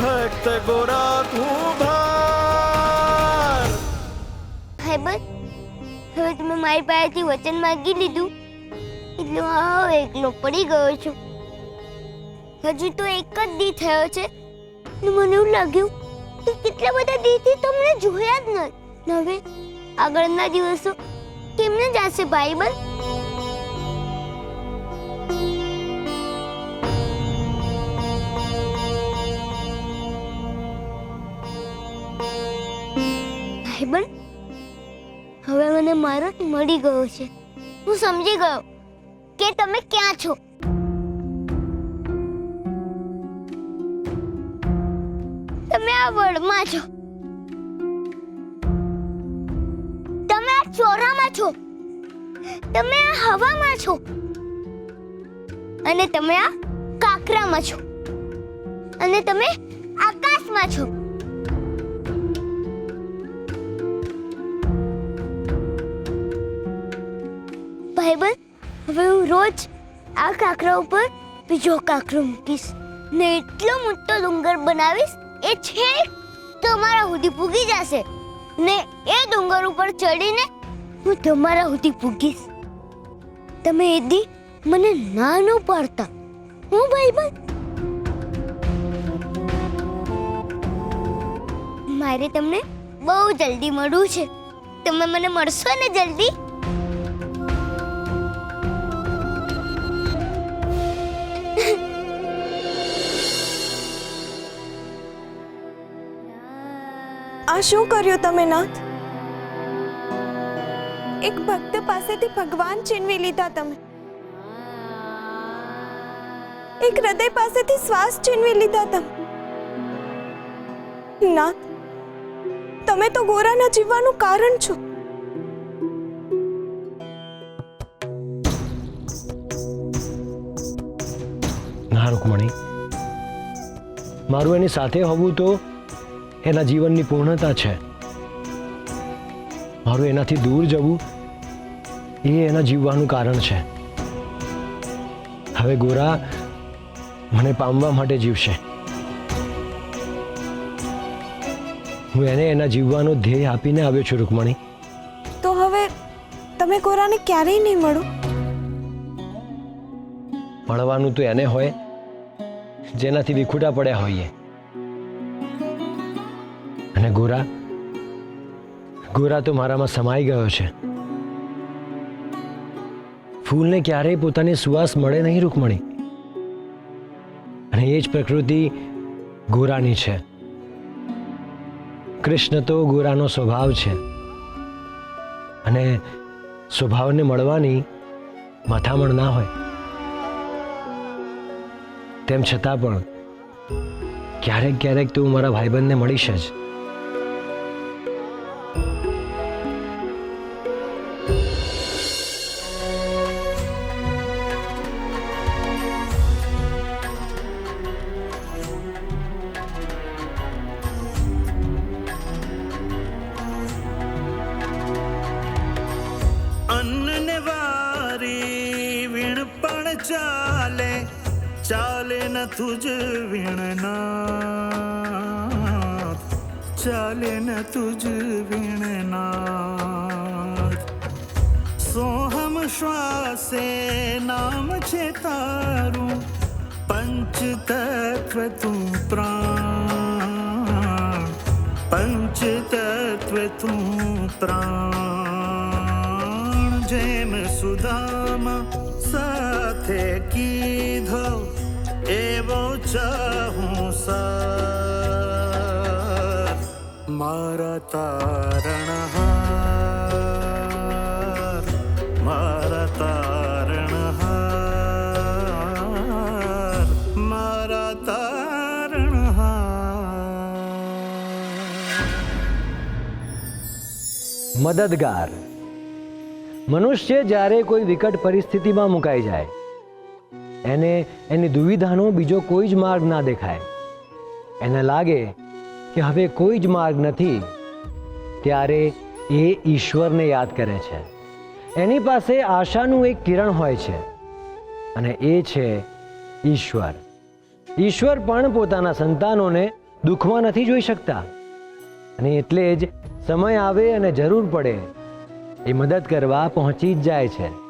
ભક્ત ગોરા તું ભાર. ભાઈબંધ, હવે તમે મારી પાસેથી વચન માંગી લીધું એટલે હું એકલો પડી ગયો છું. હજુ તો એક જ દી થયો છે ને મને એવું લાગ્યું કે કેટલા બધા દીથી તમને જોયા જ નહીં. હવે આગળના દિવસો કેમને જશે ભાઈબંધ? ભાઈબંધ, હવે મને મારો મળી ગયો છે. હું સમજી ગયો કે તમે ક્યાં છો. તમે આ વડમાં છો, તમે આ ચોરામાં છો, તમે આ હવામાં છો અને તમે આ કાકરામાં છો અને તમે આકાશમાં છો. ભાઈબંધ, હવે હું રોજ આ કાકરા ઉપર બીજો કાકરો મૂકીશ ને એટલો મોટો ડુંગર બનાવીશ એ છેક તમારા સુધી પૂગી જશે ને એ ડુંગર ઉપર ચડીને હું તમારા સુધી પૂગીશ. તમે એ દી મને ના ન પાડતા. હું ભાઈબંધ, મારે તમને બહુ જલ્દી મળવું છે. તમે મને મળશો ને જલ્દી? આ શું કર્યું તમે નાથ? એક ભક્ત પાસેથી ભગવાન છીનવી લીધા તમે. એક હૃદય પાસેથી શ્વાસ છીનવી લીધા તમે. નાથ, તમે તો ગોરાના જીવવાનું કારણ છો. ના રૂકમણી, મારું એની સાથે હોવું તો એના જીવનની પૂર્ણતા છે. મારું એનાથી દૂર જવું એ એના જીવવાનું કારણ છે. હવે ગોરા મને પામવા માટે જીવશે. હું એને એના જીવવાનો ધ્યેય આપીને આવ્યો છું રૂકમણી. તો હવે તમે ગોરાને ક્યારેય નહીં મળો. મળવાનું તો એને હોય જેનાથી વિખૂટા પડ્યા હોઈએ. અને ગોરા તો મારામાં સમાઈ ગયો છે. ફૂલને ક્યારેય પોતાની સુવાસ મળે નહીં રૂકમણી, અને એ જ પ્રકૃતિ ગોરાની છે. કૃષ્ણ તો ગોરાનો સ્વભાવ છે, અને સ્વભાવને મળવાની મથામણ ના હોય. તેમ છતાં પણ ક્યારેક તું મારા ભાઈબંધને મળીશ જ. અન્નને વારી વીણ પણ ચાલે, ચાલે ન તુજ વીણનાથ, ચાલે ન તુજ વીણનાથ. સોહમ શ્વાસે નામ છે તારું, પંચ તત્વ તું પ્રાણ, પંચ તત્વ તું પ્રાણ. જેમ સુદામા સાથે કીધો એવો ચાહું સર. મારા તારણહાર, મારા તારણહાર, મારા તારણહાર. મદદગાર. મનુષ્ય જ્યારે કોઈ વિકટ પરિસ્થિતિમાં મુકાઈ જાય, એને એની દુવિધાનો બીજો કોઈ જ માર્ગ ના દેખાય, એને લાગે કે હવે કોઈ જ માર્ગ નથી, ત્યારે એ ઈશ્વરને યાદ કરે છે. એની પાસે આશાનું એક કિરણ હોય છે, અને એ છે ઈશ્વર. ઈશ્વર પણ પોતાના સંતાનોને દુઃખમાં નથી જોઈ શકતા, અને એટલે જ સમય આવે અને જરૂર પડે એ મદદ કરવા પહોંચી જ જાય છે.